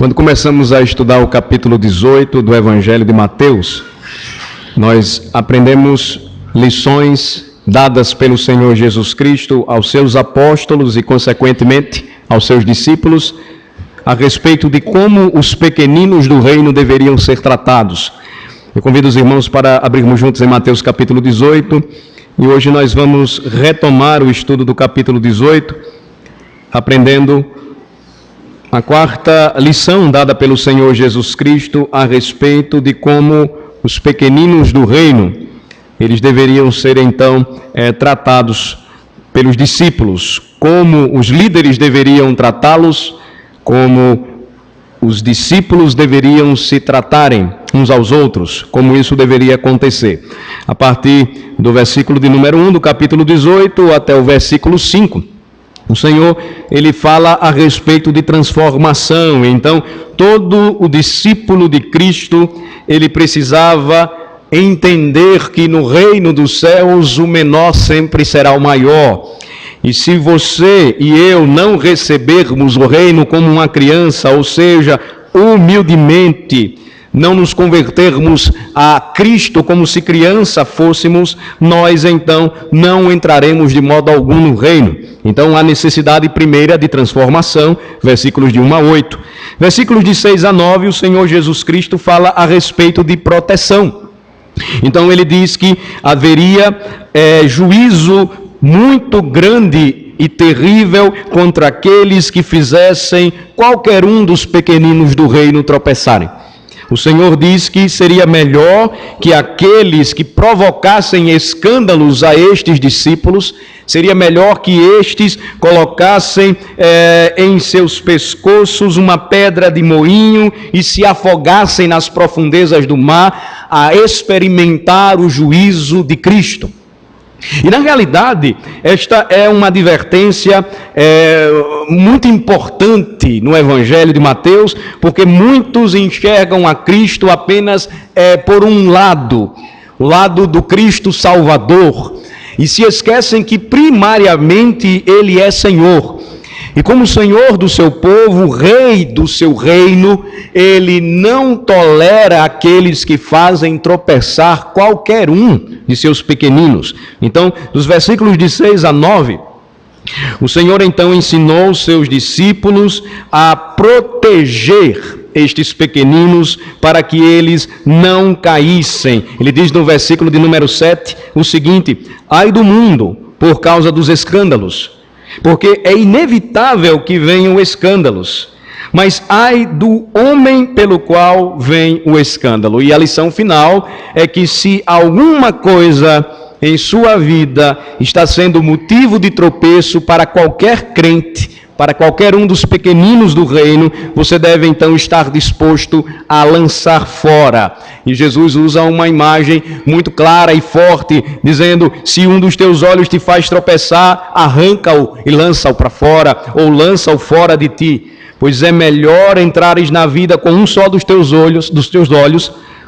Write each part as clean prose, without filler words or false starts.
Quando começamos a estudar o capítulo 18 do Evangelho de Mateus, nós aprendemos lições dadas pelo Senhor Jesus Cristo aos seus apóstolos e, consequentemente, aos seus discípulos, a respeito de como os pequeninos do reino deveriam ser tratados. Eu convido os irmãos para abrirmos juntos em Mateus capítulo 18, e hoje nós vamos retomar o estudo do capítulo 18, aprendendo a quarta lição dada pelo Senhor Jesus Cristo a respeito de como os pequeninos do reino, eles deveriam ser então tratados pelos discípulos, como os líderes deveriam tratá-los, como os discípulos deveriam se tratarem uns aos outros, como isso deveria acontecer. A partir do versículo de número 1 do capítulo 18 até o versículo 5. O Senhor, ele fala a respeito de transformação. Então, todo o discípulo de Cristo, ele precisava entender que no reino dos céus o menor sempre será o maior. E se você e eu não recebermos o reino como uma criança, ou seja, humildemente, não nos convertermos a Cristo como se criança fôssemos, nós então não entraremos de modo algum no reino. Então há necessidade primeira de transformação, versículos de 1 a 8. Versículos de 6 a 9, o Senhor Jesus Cristo fala a respeito de proteção. Então ele diz que haveria juízo muito grande e terrível contra aqueles que fizessem qualquer um dos pequeninos do reino tropeçarem. O Senhor diz que seria melhor que aqueles que provocassem escândalos a estes discípulos, seria melhor que estes colocassem em seus pescoços uma pedra de moinho e se afogassem nas profundezas do mar a experimentar o juízo de Cristo. E na realidade, esta é uma advertência muito importante no Evangelho de Mateus, porque muitos enxergam a Cristo apenas por um lado, o lado do Cristo Salvador, e se esquecem que primariamente Ele é Senhor. E como Senhor do seu povo, Rei do seu reino, Ele não tolera aqueles que fazem tropeçar qualquer um de seus pequeninos. Então, dos versículos de 6 a 9, o Senhor então ensinou os seus discípulos a proteger estes pequeninos para que eles não caíssem. Ele diz no versículo de número 7 o seguinte: ai do mundo por causa dos escândalos, porque é inevitável que venham escândalos, mas ai do homem pelo qual vem o escândalo. E a lição final é que se alguma coisa em sua vida está sendo motivo de tropeço para qualquer crente, para qualquer um dos pequeninos do reino, você deve então estar disposto a lançar fora. E Jesus usa uma imagem muito clara e forte, dizendo: se um dos teus olhos te faz tropeçar, arranca-o e lança-o para fora, ou lança-o fora de ti. Pois é melhor entrares na vida com um só dos teus olhos,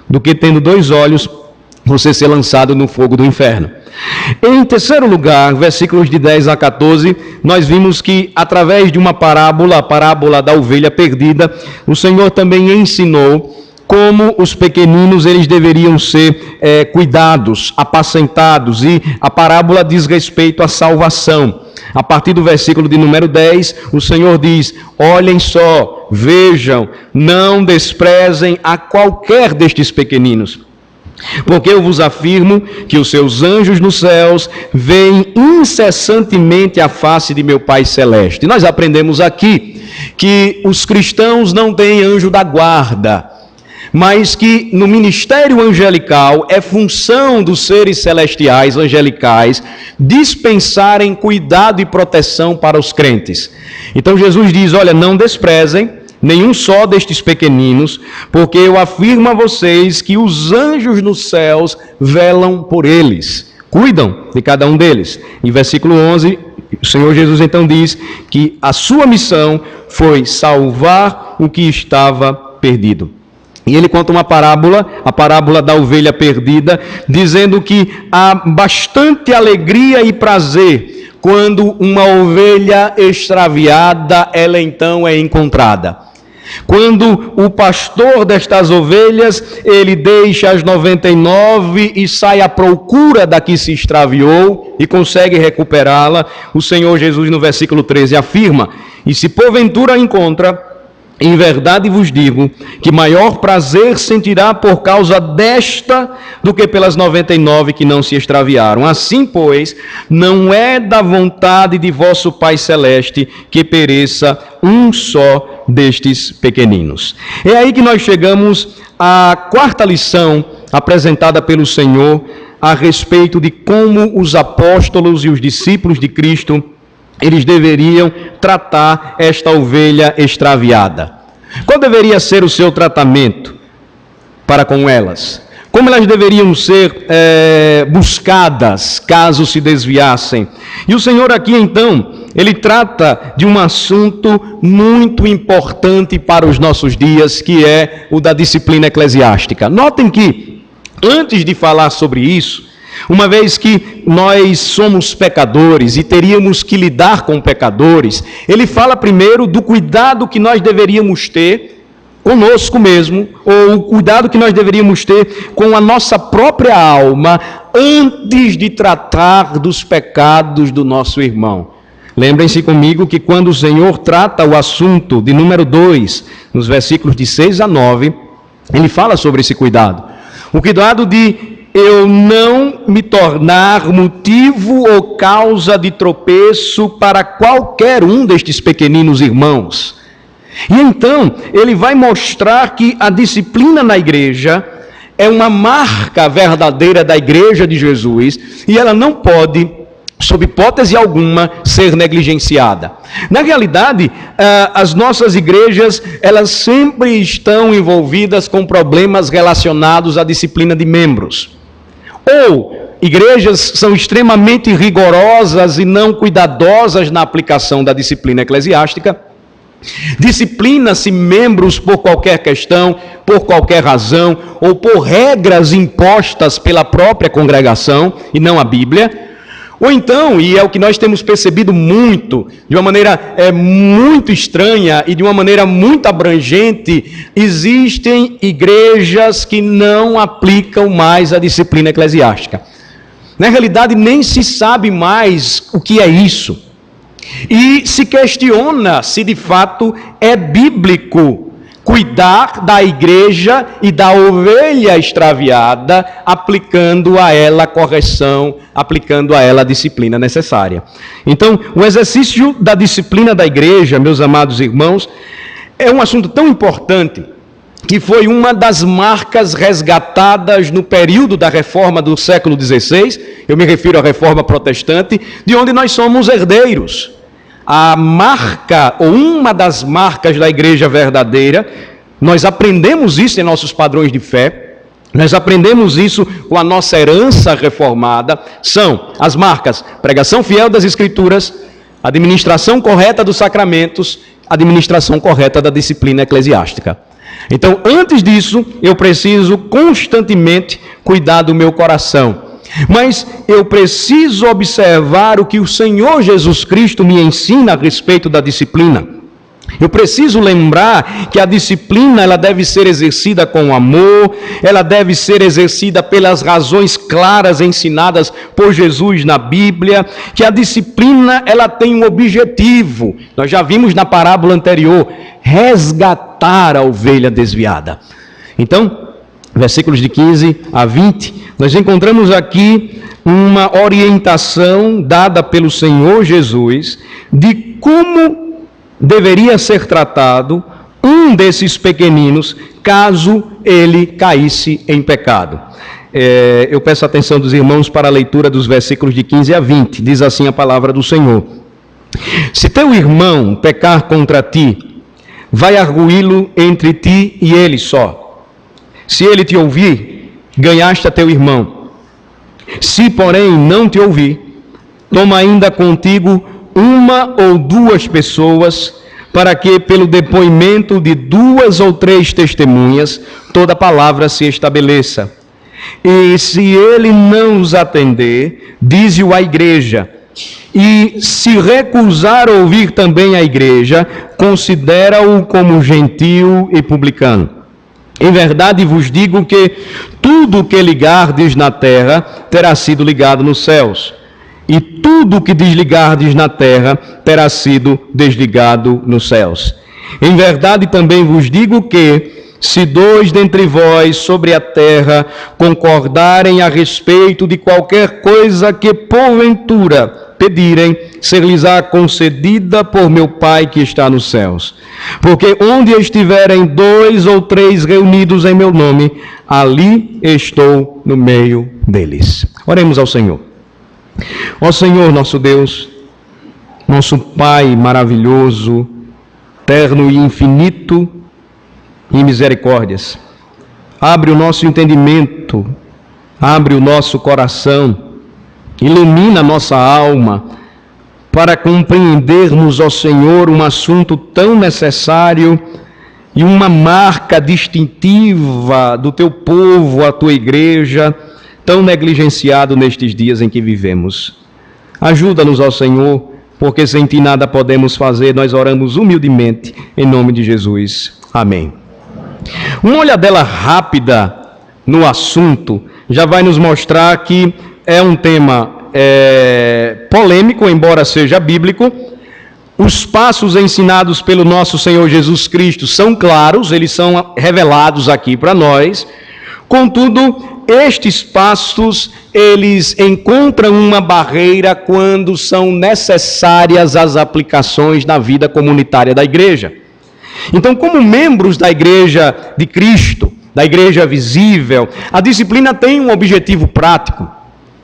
do que tendo dois olhos, você ser lançado no fogo do inferno. Em terceiro lugar, versículos de 10 a 14, nós vimos que através de uma parábola, a parábola da ovelha perdida, o Senhor também ensinou como os pequeninos eles deveriam ser cuidados, apacentados, e a parábola diz respeito à salvação. A partir do versículo de número 10, o Senhor diz: olhem só, vejam, não desprezem a qualquer destes pequeninos, porque eu vos afirmo que os seus anjos nos céus veem incessantemente a face de meu Pai Celeste. E nós aprendemos aqui que os cristãos não têm anjo da guarda, mas que no ministério angelical é função dos seres celestiais, angelicais, dispensarem cuidado e proteção para os crentes. Então Jesus diz: olha, não desprezem nenhum só destes pequeninos, porque eu afirmo a vocês que os anjos nos céus velam por eles, cuidam de cada um deles. Em versículo 11, o Senhor Jesus então diz que a sua missão foi salvar o que estava perdido. E ele conta uma parábola, a parábola da ovelha perdida, dizendo que há bastante alegria e prazer quando uma ovelha extraviada, ela então é encontrada. Quando o pastor destas ovelhas, ele deixa as 99 e sai à procura da que se extraviou e consegue recuperá-la, o Senhor Jesus no versículo 13 afirma: e se porventura a encontra, em verdade vos digo, que maior prazer sentirá por causa desta do que pelas 99 que não se extraviaram. Assim, pois, não é da vontade de vosso Pai Celeste que pereça um só destes pequeninos. É aí que nós chegamos à quarta lição apresentada pelo Senhor a respeito de como os apóstolos e os discípulos de Cristo eles deveriam tratar esta ovelha extraviada. Qual deveria ser o seu tratamento para com elas? Como elas deveriam ser buscadas caso se desviassem? E o Senhor aqui então, ele trata de um assunto muito importante para os nossos dias, que é o da disciplina eclesiástica. Notem que, antes de falar sobre isso, uma vez que nós somos pecadores e teríamos que lidar com pecadores, ele fala primeiro do cuidado que nós deveríamos ter conosco mesmo, ou o cuidado que nós deveríamos ter com a nossa própria alma, antes de tratar dos pecados do nosso irmão. Lembrem-se comigo que quando o Senhor trata o assunto de número 2, nos versículos de 6 a 9, ele fala sobre esse cuidado. O cuidado de eu não me tornar motivo ou causa de tropeço para qualquer um destes pequeninos irmãos. E então, ele vai mostrar que a disciplina na igreja é uma marca verdadeira da igreja de Jesus, e ela não pode, sob hipótese alguma, ser negligenciada. Na realidade, as nossas igrejas, elas sempre estão envolvidas com problemas relacionados à disciplina de membros. Ou igrejas são extremamente rigorosas e não cuidadosas na aplicação da disciplina eclesiástica. Disciplina-se membros por qualquer questão, por qualquer razão, ou por regras impostas pela própria congregação e não a Bíblia. Ou então, e é o que nós temos percebido muito, de uma maneira muito estranha e de uma maneira muito abrangente, existem igrejas que não aplicam mais a disciplina eclesiástica. Na realidade, nem se sabe mais o que é isso. E se questiona se de fato é bíblico cuidar da igreja e da ovelha extraviada, aplicando a ela a correção, aplicando a ela a disciplina necessária. Então, o exercício da disciplina da igreja, meus amados irmãos, é um assunto tão importante que foi uma das marcas resgatadas no período da reforma do século XVI, eu me refiro à reforma protestante, de onde nós somos herdeiros. A marca, ou uma das marcas da igreja verdadeira, nós aprendemos isso em nossos padrões de fé, nós aprendemos isso com a nossa herança reformada, são as marcas: pregação fiel das Escrituras, administração correta dos sacramentos, administração correta da disciplina eclesiástica. Então, antes disso, eu preciso constantemente cuidar do meu coração. Mas eu preciso observar o que o Senhor Jesus Cristo me ensina a respeito da disciplina. Eu preciso lembrar que a disciplina ela deve ser exercida com amor, ela deve ser exercida pelas razões claras ensinadas por Jesus na Bíblia, que a disciplina ela tem um objetivo. Nós já vimos na parábola anterior, resgatar a ovelha desviada. Então, versículos de 15 a 20, nós encontramos aqui uma orientação dada pelo Senhor Jesus de como deveria ser tratado um desses pequeninos caso ele caísse em pecado. Eu peço a atenção dos irmãos para a leitura dos versículos de 15 a 20. Diz assim a palavra do Senhor: se teu irmão pecar contra ti, vai arguí-lo entre ti e ele só. Se ele te ouvir, ganhaste a teu irmão. Se, porém, não te ouvir, toma ainda contigo uma ou duas pessoas, para que, pelo depoimento de 2 ou 3 testemunhas, toda palavra se estabeleça. E se ele não os atender, dize-o à igreja. e se recusar a ouvir também a igreja, considera-o como gentio e publicano. Em verdade vos digo que tudo o que ligardes na terra terá sido ligado nos céus, e tudo o que desligardes na terra terá sido desligado nos céus. Em verdade também vos digo que, se dois dentre vós sobre a terra concordarem a respeito de qualquer coisa que porventura pedirem, ser-lhes-á concedida por meu Pai que está nos céus. Porque onde estiverem 2 ou 3 reunidos em meu nome, ali estou no meio deles. Oremos ao Senhor. Ó Senhor, nosso Deus, nosso Pai maravilhoso, eterno e infinito em misericórdias, abre o nosso entendimento, abre o nosso coração, ilumina a nossa alma, para compreendermos, ó Senhor, um assunto tão necessário e uma marca distintiva do teu povo, a tua igreja, tão negligenciado nestes dias em que vivemos. Ajuda-nos, ó Senhor, porque sem ti nada podemos fazer. Nós oramos humildemente, em nome de Jesus. Amém. Uma olhadela rápida no assunto já vai nos mostrar que é um tema polêmico, embora seja bíblico. Os passos ensinados pelo nosso Senhor Jesus Cristo são claros, eles são revelados aqui para nós. Contudo, estes passos, eles encontram uma barreira quando são necessárias as aplicações na vida comunitária da igreja. Então, como membros da igreja de Cristo, da igreja visível, a disciplina tem um objetivo prático.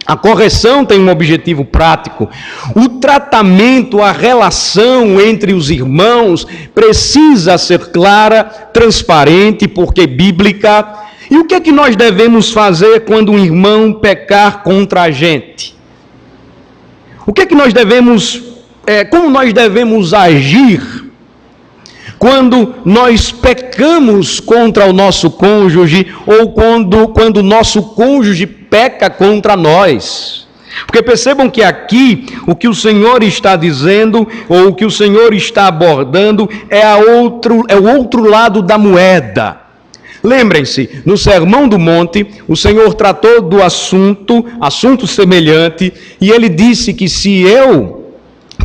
A correção tem um objetivo prático. O tratamento, a relação entre os irmãos precisa ser clara, transparente, porque bíblica. E o que é que nós devemos fazer quando um irmão pecar contra a gente? O que é que nós devemos, como nós devemos agir quando nós pecamos contra o nosso cônjuge ou quando o nosso cônjuge peca contra nós? Porque percebam que aqui o que o Senhor está dizendo ou o que o Senhor está abordando é o outro lado da moeda. Lembrem-se, no Sermão do Monte, o Senhor tratou do assunto semelhante, e ele disse que se eu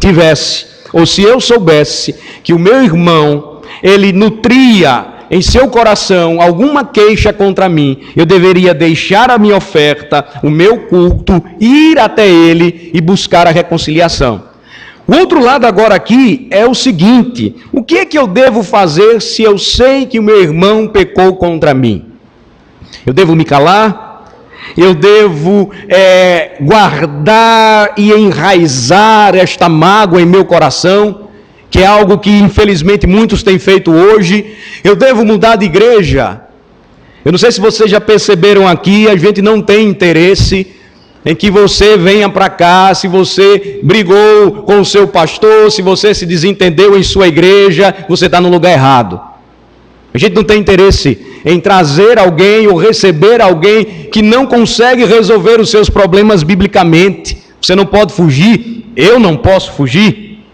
tivesse, ou se eu soubesse que o meu irmão, ele nutria em seu coração alguma queixa contra mim, eu deveria deixar a minha oferta, o meu culto, ir até ele e buscar a reconciliação. O outro lado agora aqui é o seguinte: o que é que eu devo fazer se eu sei que o meu irmão pecou contra mim? Eu devo me calar? Eu devo guardar e enraizar esta mágoa em meu coração, que é algo que infelizmente muitos têm feito hoje? Eu devo mudar de igreja? Eu não sei se vocês já perceberam aqui, a gente não tem interesse em que você venha para cá, se você brigou com o seu pastor, se você se desentendeu em sua igreja, você está no lugar errado. A gente não tem interesse em trazer alguém ou receber alguém que não consegue resolver os seus problemas biblicamente. Você não pode fugir, eu não posso fugir.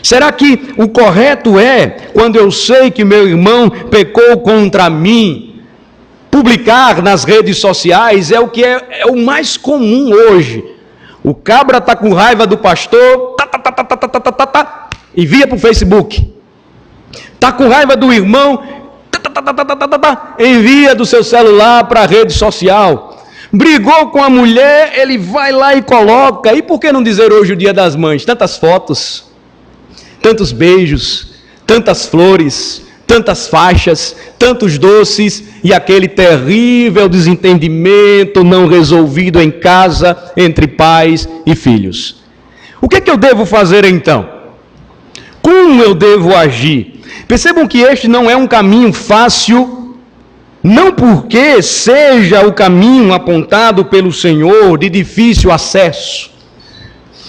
Será que o correto é, quando eu sei que meu irmão pecou contra mim, publicar nas redes sociais? É o que é o mais comum hoje. O cabra está com raiva do pastor, envia para o Facebook. Está com raiva do irmão, envia do seu celular para a rede social. Brigou com a mulher, ele vai lá e coloca. E por que não dizer hoje o Dia das Mães? Tantas fotos, tantos beijos, tantas flores, tantas faixas, tantos doces, e aquele terrível desentendimento não resolvido em casa entre pais e filhos. O que é que eu devo fazer então? Como eu devo agir? Percebam que este não é um caminho fácil, não porque seja o caminho apontado pelo Senhor de difícil acesso.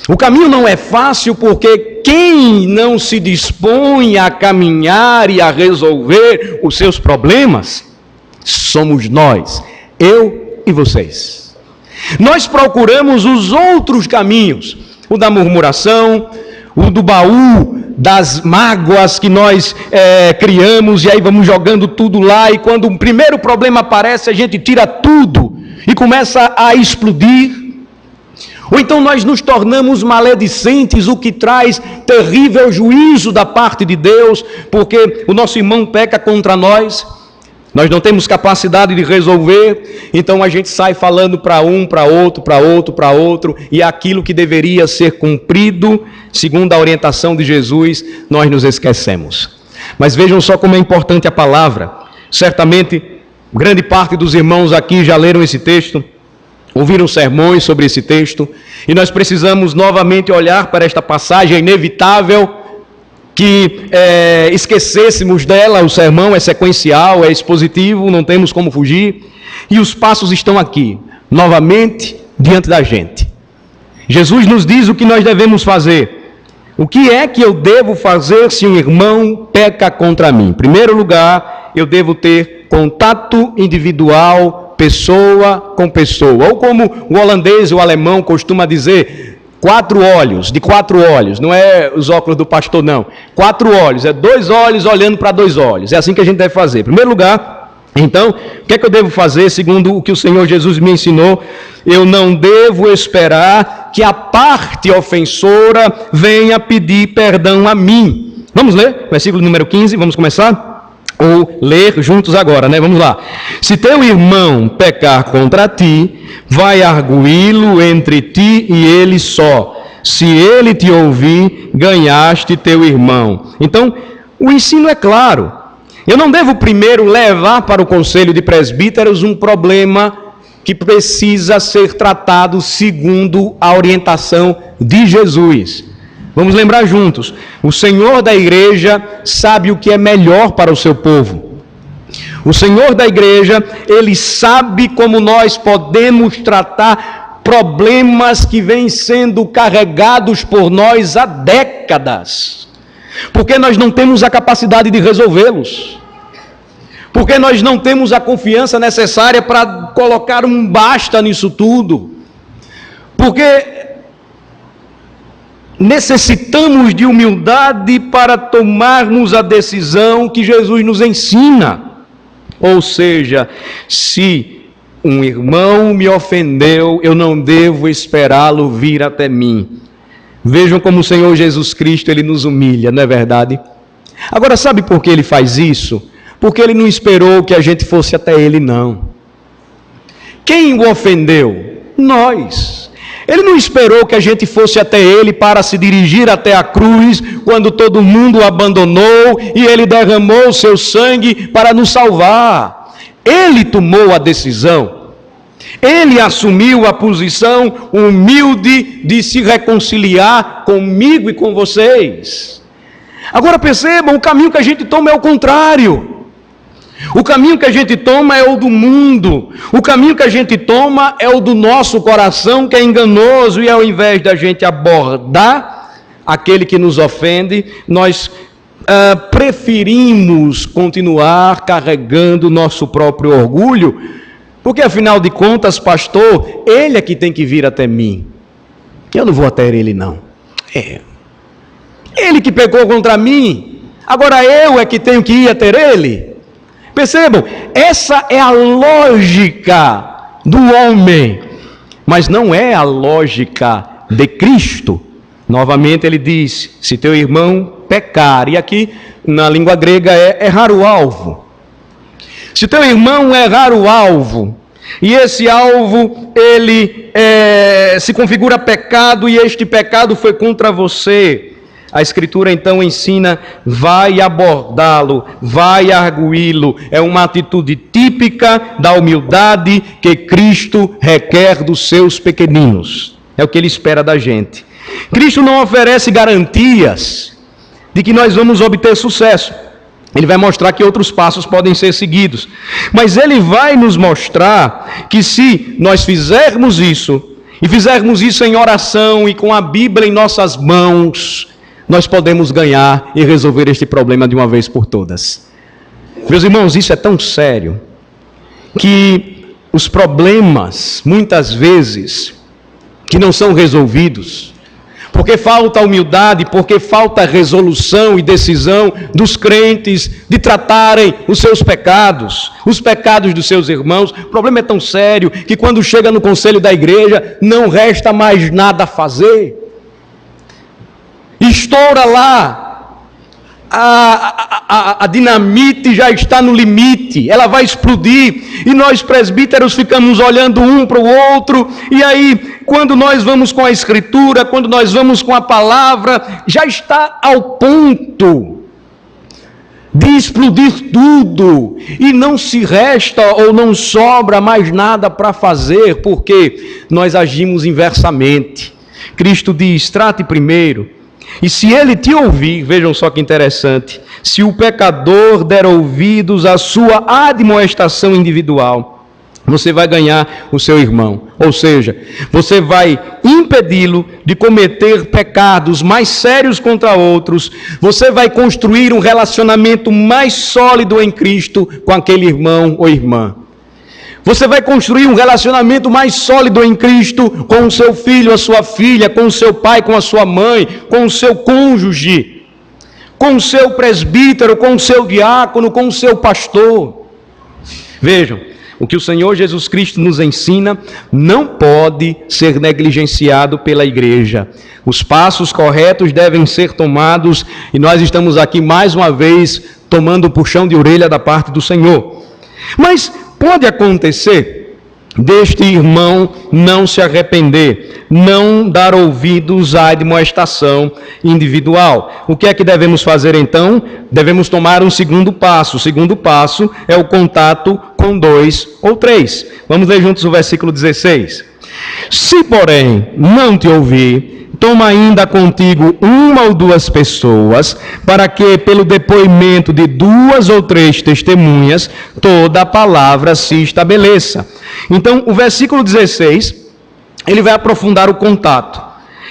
O caminho não é fácil porque quem não se dispõe a caminhar e a resolver os seus problemas somos nós, eu e vocês. Nós procuramos os outros caminhos, o da murmuração, o do baú das mágoas que nós criamos, e aí vamos jogando tudo lá, e quando o primeiro problema aparece, a gente tira tudo e começa a explodir. Ou então nós nos tornamos maledicentes, o que traz terrível juízo da parte de Deus, porque o nosso irmão peca contra nós. Nós não temos capacidade de resolver, então a gente sai falando para um, para outro, e aquilo que deveria ser cumprido, segundo a orientação de Jesus, nós nos esquecemos. Mas vejam só como é importante a palavra. Certamente, grande parte dos irmãos aqui já leram esse texto, ouviram sermões sobre esse texto, e nós precisamos novamente olhar para esta passagem. É inevitável que esquecêssemos dela. O sermão é sequencial, é expositivo, não temos como fugir, e os passos estão aqui, novamente, diante da gente. Jesus nos diz o que nós devemos fazer. O que é que eu devo fazer se um irmão peca contra mim? Em primeiro lugar, eu devo ter contato individual, pessoa com pessoa, ou como o holandês e o alemão costuma dizer, 4 olhos, de 4 olhos, não é os óculos do pastor não, 4 olhos, é 2 olhos olhando para 2 olhos, é assim que a gente deve fazer. Em primeiro lugar, então, o que é que eu devo fazer segundo o que o Senhor Jesus me ensinou? Eu não devo esperar que a parte ofensora venha pedir perdão a mim. Vamos ler, versículo número 15, vamos começar? Ou ler juntos agora, né? Vamos lá. Se teu irmão pecar contra ti, vai arguí-lo entre ti e ele só. Se ele te ouvir, ganhaste teu irmão. Então, o ensino é claro. Eu não devo primeiro levar para o conselho de presbíteros um problema que precisa ser tratado segundo a orientação de Jesus. Vamos lembrar juntos, o Senhor da igreja sabe o que é melhor para o seu povo. O Senhor da igreja, Ele sabe como nós podemos tratar problemas que vêm sendo carregados por nós há décadas. Porque nós não temos a capacidade de resolvê-los. Porque nós não temos a confiança necessária para colocar um basta nisso tudo. Porque necessitamos de humildade para tomarmos a decisão que Jesus nos ensina. Ou seja, se um irmão me ofendeu, eu não devo esperá-lo vir até mim. Vejam como o Senhor Jesus Cristo, Ele nos humilha, não é verdade? Agora, sabe por que Ele faz isso? Porque Ele não esperou que a gente fosse até Ele, não. Quem o ofendeu? Nós. Ele não esperou que a gente fosse até Ele para se dirigir até a cruz, quando todo mundo o abandonou e Ele derramou o seu sangue para nos salvar. Ele tomou a decisão. Ele assumiu a posição humilde de se reconciliar comigo e com vocês. Agora percebam, o caminho que a gente toma é o contrário. O caminho que a gente toma é o do mundo. O caminho que a gente toma é o do nosso coração, que é enganoso, e ao invés da gente abordar aquele que nos ofende, nós preferimos continuar carregando o nosso próprio orgulho, porque afinal de contas, pastor, ele é que tem que vir até mim. Eu não vou até ele, não. Ele que pecou contra mim, agora eu é que tenho que ir até ele. Percebam, essa é a lógica do homem, mas não é a lógica de Cristo. Novamente ele diz, se teu irmão pecar, e aqui na língua grega é errar o alvo. Se teu irmão errar o alvo, e esse alvo ele se configura pecado, e este pecado foi contra você, a Escritura então ensina, vai abordá-lo, vai arguí-lo. É uma atitude típica da humildade que Cristo requer dos seus pequeninos. É o que Ele espera da gente. Cristo não oferece garantias de que nós vamos obter sucesso. Ele vai mostrar que outros passos podem ser seguidos. Mas Ele vai nos mostrar que se nós fizermos isso, e fizermos isso em oração e com a Bíblia em nossas mãos, nós podemos ganhar e resolver este problema de uma vez por todas. Meus irmãos, isso é tão sério que os problemas, muitas vezes, que não são resolvidos, porque falta humildade, porque falta resolução e decisão dos crentes de tratarem os seus pecados, os pecados dos seus irmãos. O problema é tão sério que quando chega no conselho da igreja, não resta mais nada a fazer. Estoura lá. A dinamite já está no limite, ela vai explodir, e nós presbíteros ficamos olhando um para o outro, e aí quando nós vamos com a Escritura, quando nós vamos com a palavra, já está ao ponto de explodir tudo, e não se resta ou não sobra mais nada para fazer, porque nós agimos inversamente. Cristo diz: trate primeiro, e se ele te ouvir, vejam só que interessante, se o pecador der ouvidos à sua admoestação individual, você vai ganhar o seu irmão. Ou seja, você vai impedi-lo de cometer pecados mais sérios contra outros, você vai construir um relacionamento mais sólido em Cristo com aquele irmão ou irmã. Você vai construir um relacionamento mais sólido em Cristo com o seu filho, a sua filha, com o seu pai, com a sua mãe, com o seu cônjuge, com o seu presbítero, com o seu diácono, com o seu pastor. Vejam, o que o Senhor Jesus Cristo nos ensina não pode ser negligenciado pela igreja. Os passos corretos devem ser tomados, e nós estamos aqui mais uma vez tomando o puxão de orelha da parte do Senhor. Mas pode acontecer deste irmão não se arrepender, não dar ouvidos à admoestação individual. O que é que devemos fazer então? Devemos tomar um segundo passo. O segundo passo é o contato com 2 ou 3. Vamos ler juntos o versículo 16. Se, porém, não te ouvir, toma ainda contigo 1 ou 2 pessoas, para que, pelo depoimento de 2 ou 3 testemunhas, toda a palavra se estabeleça. Então, o versículo 16, ele vai aprofundar o contato.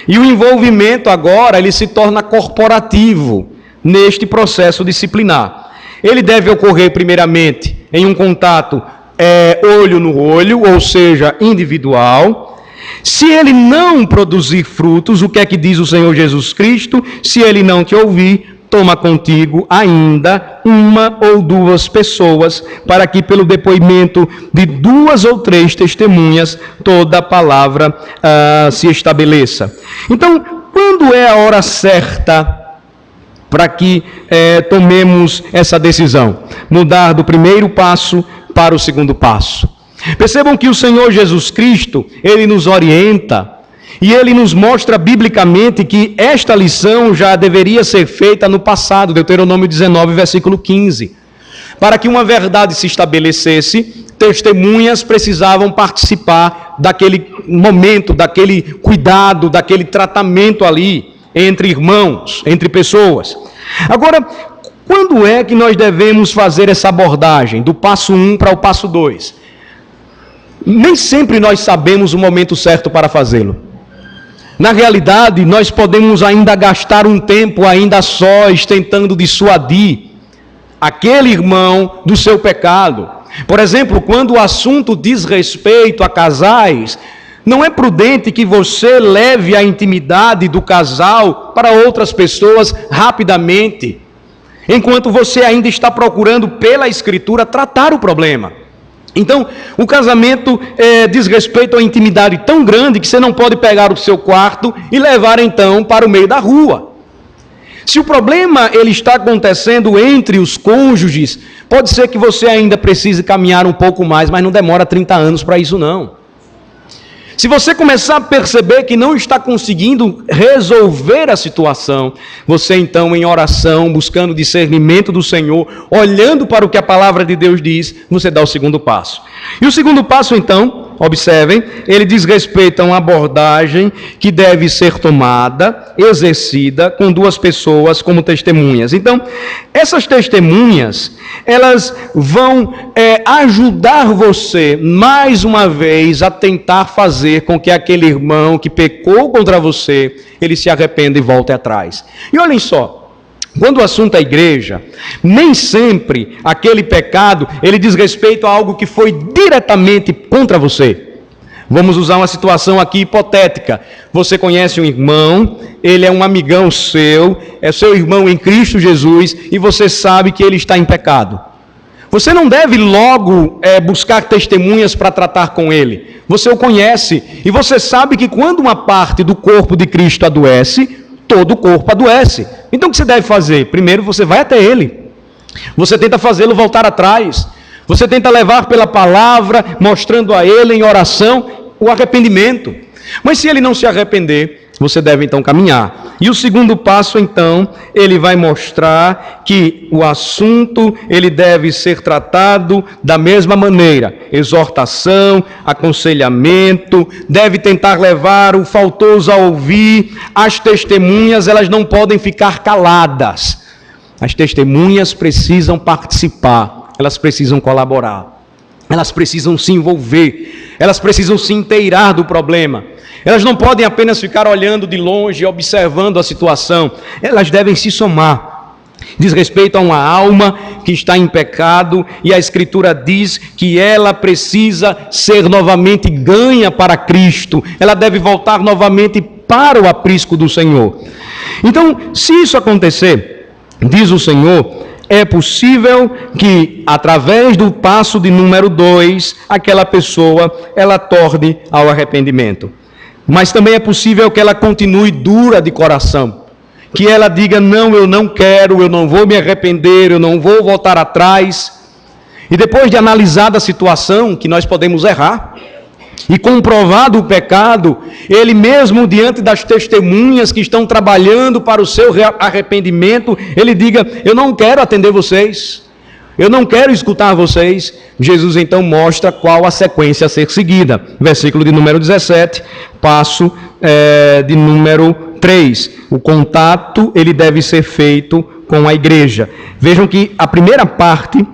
E o envolvimento agora, ele se torna corporativo neste processo disciplinar. Ele deve ocorrer, primeiramente, em um contato olho no olho, ou seja, individual. Se ele não produzir frutos, o que é que diz o Senhor Jesus Cristo? Se ele não te ouvir, toma contigo ainda 1 ou 2 pessoas, para que pelo depoimento de 2 ou 3 testemunhas, toda a palavra se estabeleça. Então, quando é a hora certa para que tomemos essa decisão? Mudar do primeiro passo para o segundo passo. Percebam que o Senhor Jesus Cristo, ele nos orienta e ele nos mostra biblicamente que esta lição já deveria ser feita no passado, Deuteronômio 19, versículo 15. Para que uma verdade se estabelecesse, testemunhas precisavam participar daquele momento, daquele cuidado, daquele tratamento ali entre irmãos, entre pessoas. Agora, quando é que nós devemos fazer essa abordagem, do passo 1 para o passo 2? Nem sempre nós sabemos o momento certo para fazê-lo. Na realidade, nós podemos ainda gastar um tempo ainda sós tentando dissuadir aquele irmão do seu pecado. Por exemplo, quando o assunto diz respeito a casais, não é prudente que você leve a intimidade do casal para outras pessoas rapidamente, enquanto você ainda está procurando pela Escritura tratar o problema. Então, o casamento diz respeito a uma intimidade tão grande que você não pode pegar o seu quarto e levar então para o meio da rua. Se o problema ele está acontecendo entre os cônjuges, pode ser que você ainda precise caminhar um pouco mais, mas não demora 30 anos para isso não. Se você começar a perceber que não está conseguindo resolver a situação, você então em oração, buscando discernimento do Senhor, olhando para o que a palavra de Deus diz, você dá o segundo passo. E o segundo passo então, observem, ele diz respeito a uma abordagem que deve ser tomada, exercida, com 2 pessoas como testemunhas. Então, essas testemunhas, elas vão ajudar você, mais uma vez, a tentar fazer com que aquele irmão que pecou contra você, ele se arrependa e volte atrás. E olhem só, quando o assunto é igreja, nem sempre aquele pecado, ele diz respeito a algo que foi diretamente contra você. Vamos usar uma situação aqui hipotética. Você conhece um irmão, ele é um amigão seu, é seu irmão em Cristo Jesus, e você sabe que ele está em pecado. Você não deve logo buscar testemunhas para tratar com ele. Você o conhece, e você sabe que quando uma parte do corpo de Cristo adoece, todo o corpo adoece. Então o que você deve fazer? Primeiro você vai até ele. Você tenta fazê-lo voltar atrás. Você tenta levar pela palavra, mostrando a ele em oração o arrependimento. Mas se ele não se arrepender, você deve então caminhar. E o segundo passo, então, ele vai mostrar que o assunto ele deve ser tratado da mesma maneira. Exortação, aconselhamento, deve tentar levar o faltoso a ouvir. As testemunhas, elas não podem ficar caladas. As testemunhas precisam participar, elas precisam colaborar. Elas precisam se envolver, elas precisam se inteirar do problema. Elas não podem apenas ficar olhando de longe, observando a situação. Elas devem se somar. Diz respeito a uma alma que está em pecado, e a Escritura diz que ela precisa ser novamente ganha para Cristo. Ela deve voltar novamente para o aprisco do Senhor. Então, se isso acontecer, diz o Senhor, é possível que, através do passo de número 2, aquela pessoa, ela torne ao arrependimento. Mas também é possível que ela continue dura de coração. Que ela diga, não, eu não quero, eu não vou me arrepender, eu não vou voltar atrás. E depois de analisada a situação, que nós podemos errar, e comprovado o pecado, ele mesmo diante das testemunhas que estão trabalhando para o seu arrependimento, ele diga, eu não quero atender vocês, eu não quero escutar vocês. Jesus então mostra qual a sequência a ser seguida. Versículo de número 17, passo de número 3. O contato ele deve ser feito com a igreja. Vejam que a primeira parte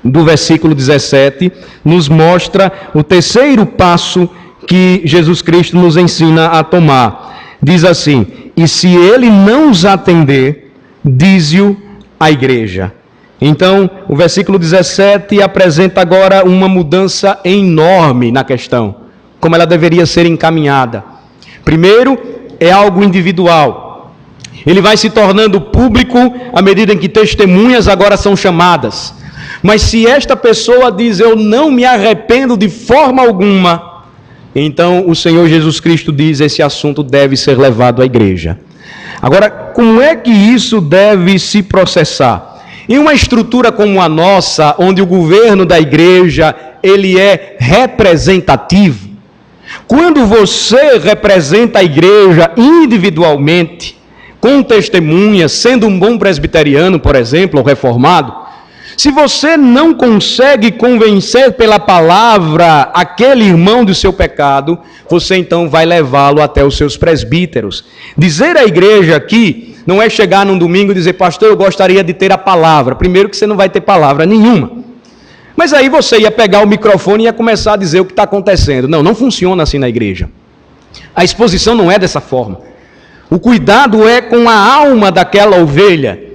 do versículo 17, nos mostra o terceiro passo que Jesus Cristo nos ensina a tomar. Diz assim, e se ele não os atender, dize-o à igreja. Então, o versículo 17 apresenta agora uma mudança enorme na questão, como ela deveria ser encaminhada. Primeiro, é algo individual. Ele vai se tornando público à medida em que testemunhas agora são chamadas. Mas se esta pessoa diz, eu não me arrependo de forma alguma, então o Senhor Jesus Cristo diz, esse assunto deve ser levado à igreja. Agora, como é que isso deve se processar? Em uma estrutura como a nossa, onde o governo da igreja, ele é representativo, quando você representa a igreja individualmente, com testemunhas, sendo um bom presbiteriano, por exemplo, ou reformado, se você não consegue convencer pela palavra aquele irmão do seu pecado, você então vai levá-lo até os seus presbíteros. Dizer à igreja aqui não é chegar num domingo e dizer, pastor, eu gostaria de ter a palavra. Primeiro que você não vai ter palavra nenhuma. Mas aí você ia pegar o microfone e ia começar a dizer o que está acontecendo. Não, não funciona assim na igreja. A exposição não é dessa forma. O cuidado é com a alma daquela ovelha.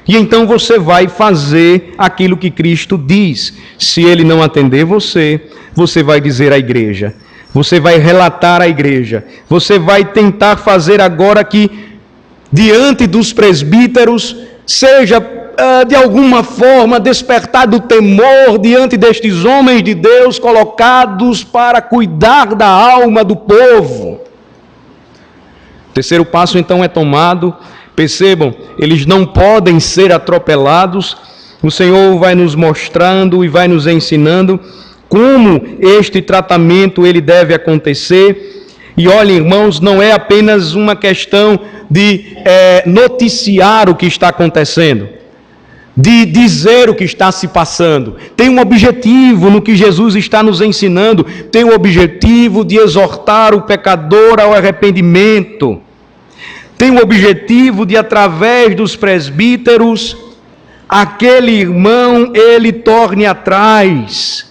E então você vai fazer aquilo que Cristo diz. Se ele não atender você, você vai dizer à igreja. Você vai relatar à igreja. Você vai tentar fazer agora que, diante dos presbíteros, seja de alguma forma despertado o temor diante destes homens de Deus colocados para cuidar da alma do povo. O terceiro passo então é tomado. Percebam, eles não podem ser atropelados. O Senhor vai nos mostrando e vai nos ensinando como este tratamento ele deve acontecer. E olhem, irmãos, não é apenas uma questão de noticiar o que está acontecendo, de dizer o que está se passando. Tem um objetivo no que Jesus está nos ensinando, tem o objetivo de exortar o pecador ao arrependimento. Tem o objetivo de, através dos presbíteros, aquele irmão, ele torne atrás.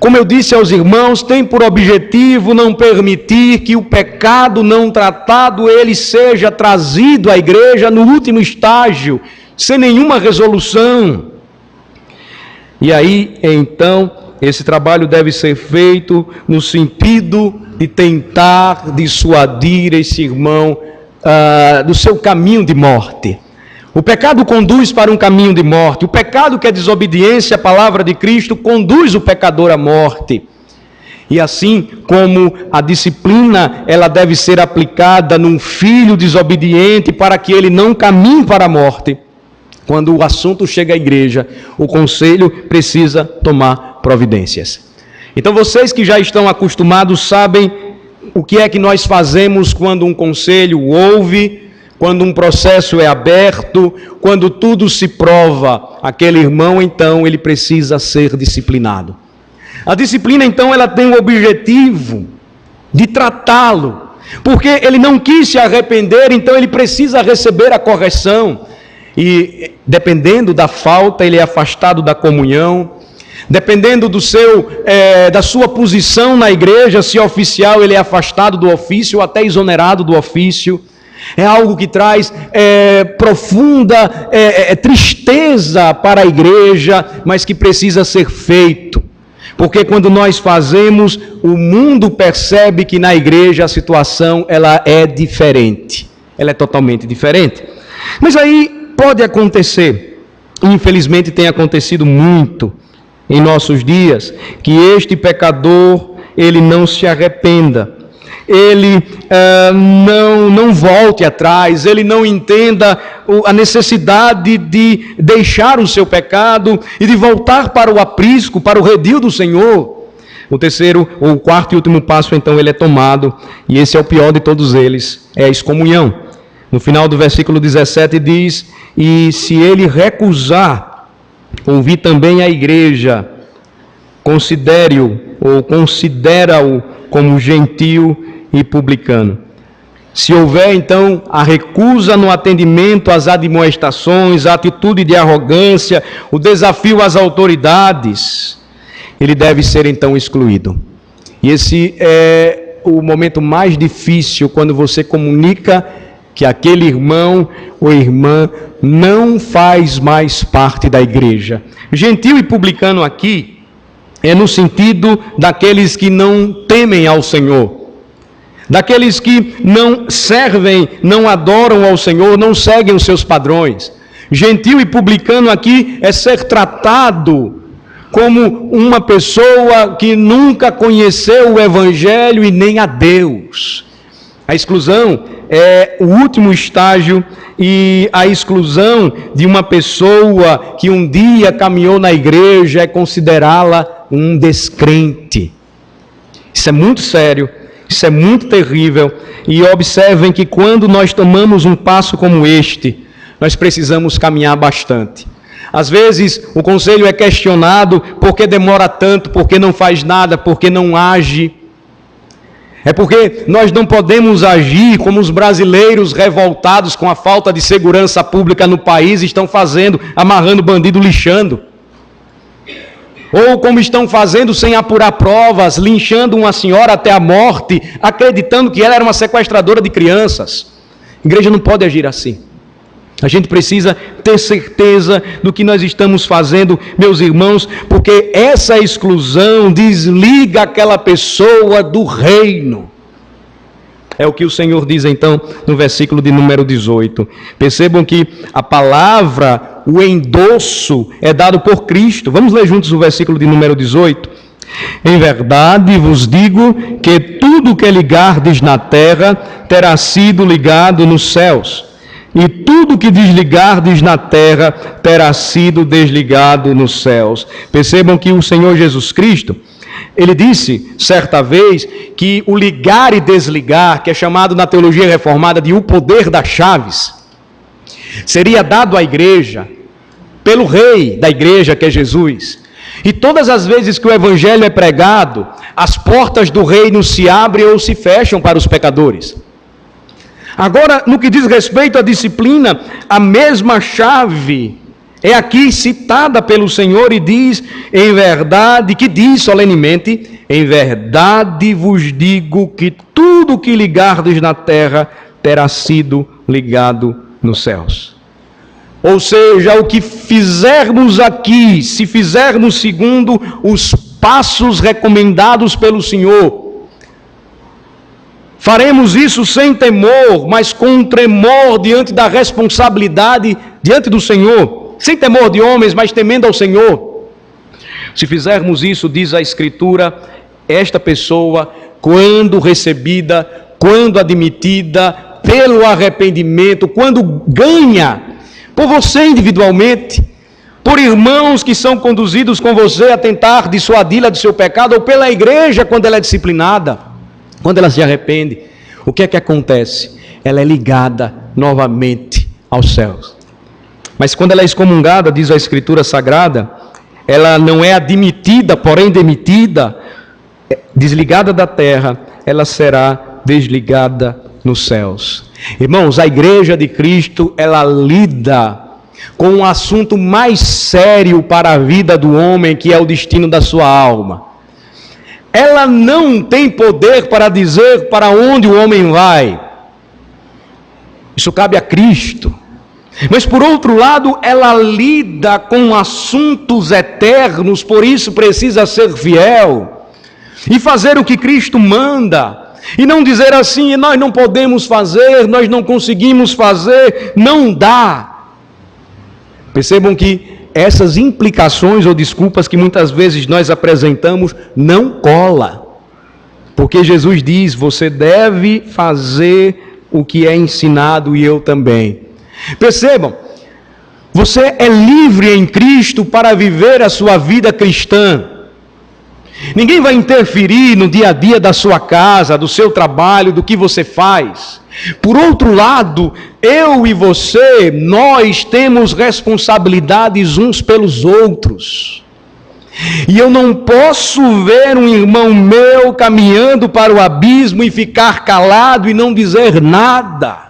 Como eu disse aos irmãos, tem por objetivo não permitir que o pecado não tratado, ele seja trazido à igreja no último estágio, sem nenhuma resolução. E aí, então, esse trabalho deve ser feito no sentido de tentar dissuadir esse irmão do seu caminho de morte. O pecado conduz para um caminho de morte. O pecado, que é desobediência à palavra de Cristo, conduz o pecador à morte. E assim como a disciplina, ela deve ser aplicada num filho desobediente para que ele não caminhe para a morte. Quando o assunto chega à igreja, o conselho precisa tomar providências. Então vocês que já estão acostumados sabem o que é que nós fazemos quando um conselho ouve, quando um processo é aberto, quando tudo se prova. Aquele irmão, então, ele precisa ser disciplinado. A disciplina, então, ela tem o objetivo de tratá-lo, porque ele não quis se arrepender, então ele precisa receber a correção. E dependendo da falta, ele é afastado da comunhão. Dependendo da sua posição na igreja, se oficial, ele é afastado do ofício, ou até exonerado do ofício. É algo que traz profunda tristeza para a igreja, mas que precisa ser feito. Porque quando nós fazemos, o mundo percebe que na igreja a situação ela é diferente. Ela é totalmente diferente. Mas aí pode acontecer, infelizmente tem acontecido muito em nossos dias, que este pecador, ele não se arrependa. Ele não volte atrás, ele não entenda a necessidade de deixar o seu pecado e de voltar para o aprisco, para o redil do Senhor. O terceiro, ou o quarto e último passo, então, ele é tomado, e esse é o pior de todos eles, é a excomunhão. No final do versículo 17 diz: e se ele recusar ouvir também a igreja, considere-o ou considera-o como gentil e publicano. Se houver, então, a recusa no atendimento às admoestações, a atitude de arrogância, o desafio às autoridades, ele deve ser, então, excluído. E esse é o momento mais difícil, quando você comunica que aquele irmão ou irmã não faz mais parte da igreja. Gentil e publicano aqui é no sentido daqueles que não temem ao Senhor, daqueles que não servem, não adoram ao Senhor, não seguem os seus padrões. Gentil e publicano aqui é ser tratado como uma pessoa que nunca conheceu o Evangelho e nem a Deus. A exclusão é o último estágio, e a exclusão de uma pessoa que um dia caminhou na igreja é considerá-la um descrente. Isso é muito sério, isso é muito terrível, e observem que quando nós tomamos um passo como este, nós precisamos caminhar bastante. Às vezes o conselho é questionado: por que demora tanto, por que não faz nada, por que não age? É porque nós não podemos agir como os brasileiros revoltados com a falta de segurança pública no país estão fazendo, amarrando bandido, lixando. Ou como estão fazendo sem apurar provas, linchando uma senhora até a morte, acreditando que ela era uma sequestradora de crianças. A igreja não pode agir assim. A gente precisa ter certeza do que nós estamos fazendo, meus irmãos, porque essa exclusão desliga aquela pessoa do reino. É o que o Senhor diz então no versículo de número 18. Percebam que a palavra, o endosso, é dado por Cristo. Vamos ler juntos o versículo de número 18. Em verdade vos digo que tudo que ligardes na terra terá sido ligado nos céus. E tudo que desligardes na terra terá sido desligado nos céus. Percebam que o Senhor Jesus Cristo, ele disse certa vez que o ligar e desligar, que é chamado na teologia reformada de o poder das chaves, seria dado à igreja pelo rei da igreja, que é Jesus. E todas as vezes que o evangelho é pregado, as portas do reino se abrem ou se fecham para os pecadores. Agora, no que diz respeito à disciplina, a mesma chave é aqui citada pelo Senhor e diz, em verdade, que diz solenemente: em verdade vos digo que tudo que ligardes na terra terá sido ligado nos céus. Ou seja, o que fizermos aqui, se fizermos segundo os passos recomendados pelo Senhor. Faremos isso sem temor, mas com tremor diante da responsabilidade diante do Senhor. Sem temor de homens, mas temendo ao Senhor. Se fizermos isso, diz a Escritura, esta pessoa, quando recebida, quando admitida pelo arrependimento, quando ganha, por você individualmente, por irmãos que são conduzidos com você a tentar dissuadi-la do seu pecado, ou pela igreja quando ela é disciplinada, quando ela se arrepende, o que é que acontece? Ela é ligada novamente aos céus. Mas quando ela é excomungada, diz a Escritura Sagrada, ela não é admitida, porém demitida, desligada da terra, ela será desligada nos céus. Irmãos, a igreja de Cristo, ela lida com um assunto mais sério para a vida do homem, que é o destino da sua alma. Ela não tem poder para dizer para onde o homem vai. Isso cabe a Cristo. Mas por outro lado, ela lida com assuntos eternos, por isso precisa ser fiel e fazer o que Cristo manda, e não dizer assim, nós não podemos fazer, nós não conseguimos fazer, não dá. Percebam que essas implicações ou desculpas que muitas vezes nós apresentamos não cola, porque Jesus diz, você deve fazer o que é ensinado e eu também. Percebam, você é livre em Cristo para viver a sua vida cristã. Ninguém vai interferir no dia a dia da sua casa, do seu trabalho, do que você faz. Por outro lado, eu e você, nós temos responsabilidades uns pelos outros. E eu não posso ver um irmão meu caminhando para o abismo e ficar calado e não dizer nada.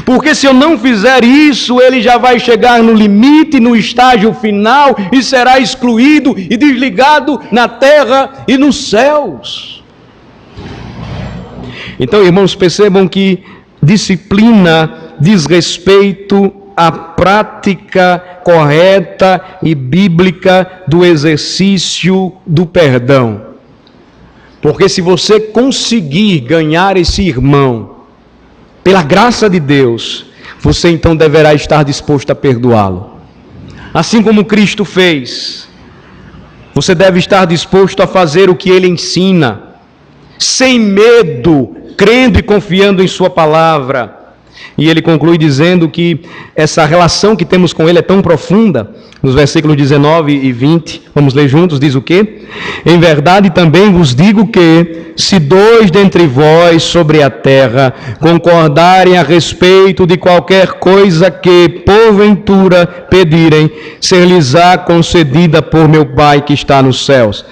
Porque se eu não fizer isso, ele já vai chegar no limite, no estágio final, e será excluído e desligado na terra e nos céus. Então, irmãos, percebam que disciplina diz respeito à prática correta e bíblica do exercício do perdão. Porque se você conseguir ganhar esse irmão, pela graça de Deus, você então deverá estar disposto a perdoá-lo. Assim como Cristo fez, você deve estar disposto a fazer o que Ele ensina, sem medo, crendo e confiando em Sua palavra. E ele conclui dizendo que essa relação que temos com Ele é tão profunda, nos versículos 19 e 20, vamos ler juntos, diz o quê? Em verdade também vos digo que, se dois dentre vós sobre a terra concordarem a respeito de qualquer coisa que, porventura, pedirem, ser-lhes-á concedida por meu Pai que está nos céus.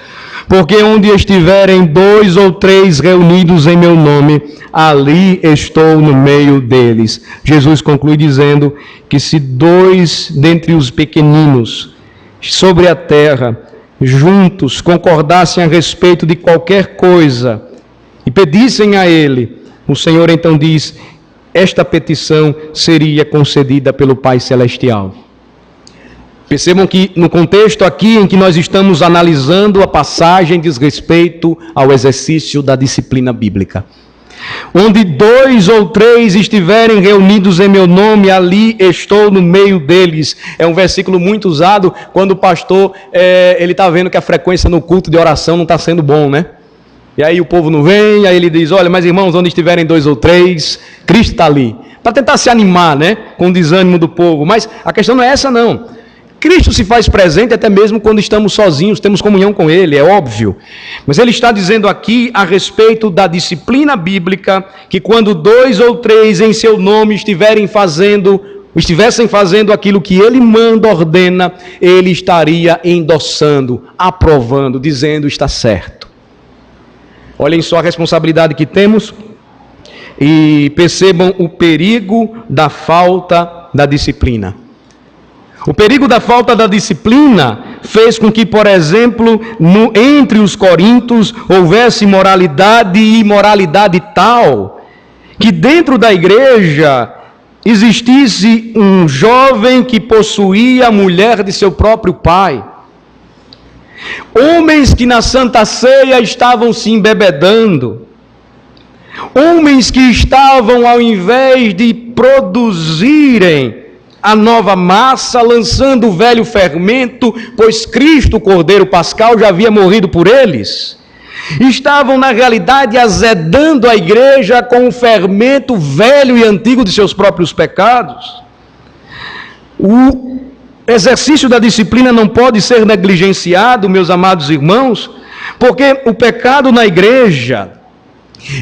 Porque onde estiverem 2 ou 3 reunidos em meu nome, ali estou no meio deles. Jesus conclui dizendo que se 2 dentre os pequeninos sobre a terra, juntos, concordassem a respeito de qualquer coisa e pedissem a Ele, o Senhor então diz, esta petição seria concedida pelo Pai Celestial. Percebam que no contexto aqui em que nós estamos analisando a passagem diz respeito ao exercício da disciplina bíblica. Onde 2 ou 3 estiverem reunidos em meu nome, ali estou no meio deles. É um versículo muito usado quando o pastor ele está vendo que a frequência no culto de oração não está sendo bom, né? E aí o povo não vem, aí ele diz, olha, mas irmãos, onde estiverem 2 ou 3, Cristo está ali. Para tentar se animar, né? Com o desânimo do povo. Mas a questão não é essa não. Cristo se faz presente até mesmo quando estamos sozinhos, temos comunhão com Ele, é óbvio. Mas Ele está dizendo aqui a respeito da disciplina bíblica, que quando 2 ou 3 em seu nome estivessem fazendo aquilo que Ele manda, ordena, Ele estaria endossando, aprovando, dizendo está certo. Olhem só a responsabilidade que temos e percebam o perigo da falta da disciplina. O perigo da falta da disciplina fez com que, por exemplo, entre os coríntios houvesse moralidade e imoralidade tal, que dentro da igreja existisse um jovem que possuía a mulher de seu próprio pai. Homens que na Santa Ceia estavam se embebedando. Homens que estavam, ao invés de produzirem a nova massa, lançando o velho fermento, pois Cristo, o Cordeiro Pascal, já havia morrido por eles. Estavam, na realidade, azedando a igreja com o fermento velho e antigo de seus próprios pecados. O exercício da disciplina não pode ser negligenciado, meus amados irmãos, porque o pecado na igreja,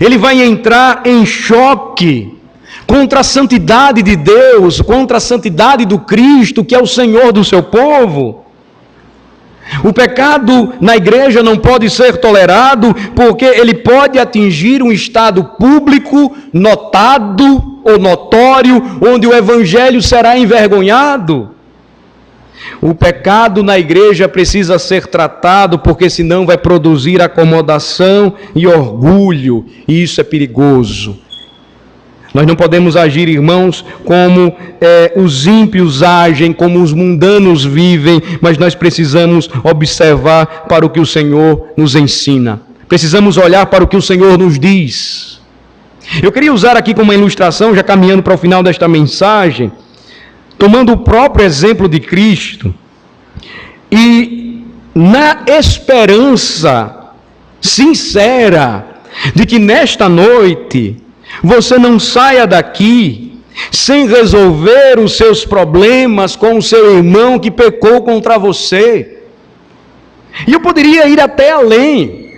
ele vai entrar em choque contra a santidade de Deus, contra a santidade do Cristo, que é o Senhor do seu povo. O pecado na igreja não pode ser tolerado, porque ele pode atingir um estado público, notado ou notório, onde o evangelho será envergonhado. O pecado na igreja precisa ser tratado, porque senão vai produzir acomodação e orgulho, e isso é perigoso. Nós não podemos agir, irmãos, como os ímpios agem, como os mundanos vivem, mas nós precisamos observar para o que o Senhor nos ensina. Precisamos olhar para o que o Senhor nos diz. Eu queria usar aqui como uma ilustração, já caminhando para o final desta mensagem, tomando o próprio exemplo de Cristo, e na esperança sincera de que nesta noite você não saia daqui sem resolver os seus problemas com o seu irmão que pecou contra você. E eu poderia ir até além,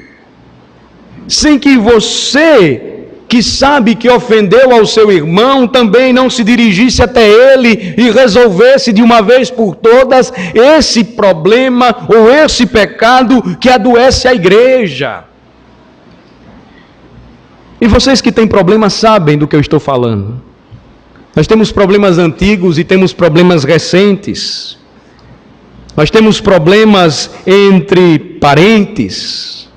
sem que você, que sabe que ofendeu ao seu irmão, também não se dirigisse até ele e resolvesse de uma vez por todas esse problema ou esse pecado que adoece a igreja. E vocês que têm problemas sabem do que eu estou falando. Nós temos problemas antigos e temos problemas recentes. Nós temos problemas entre parentes.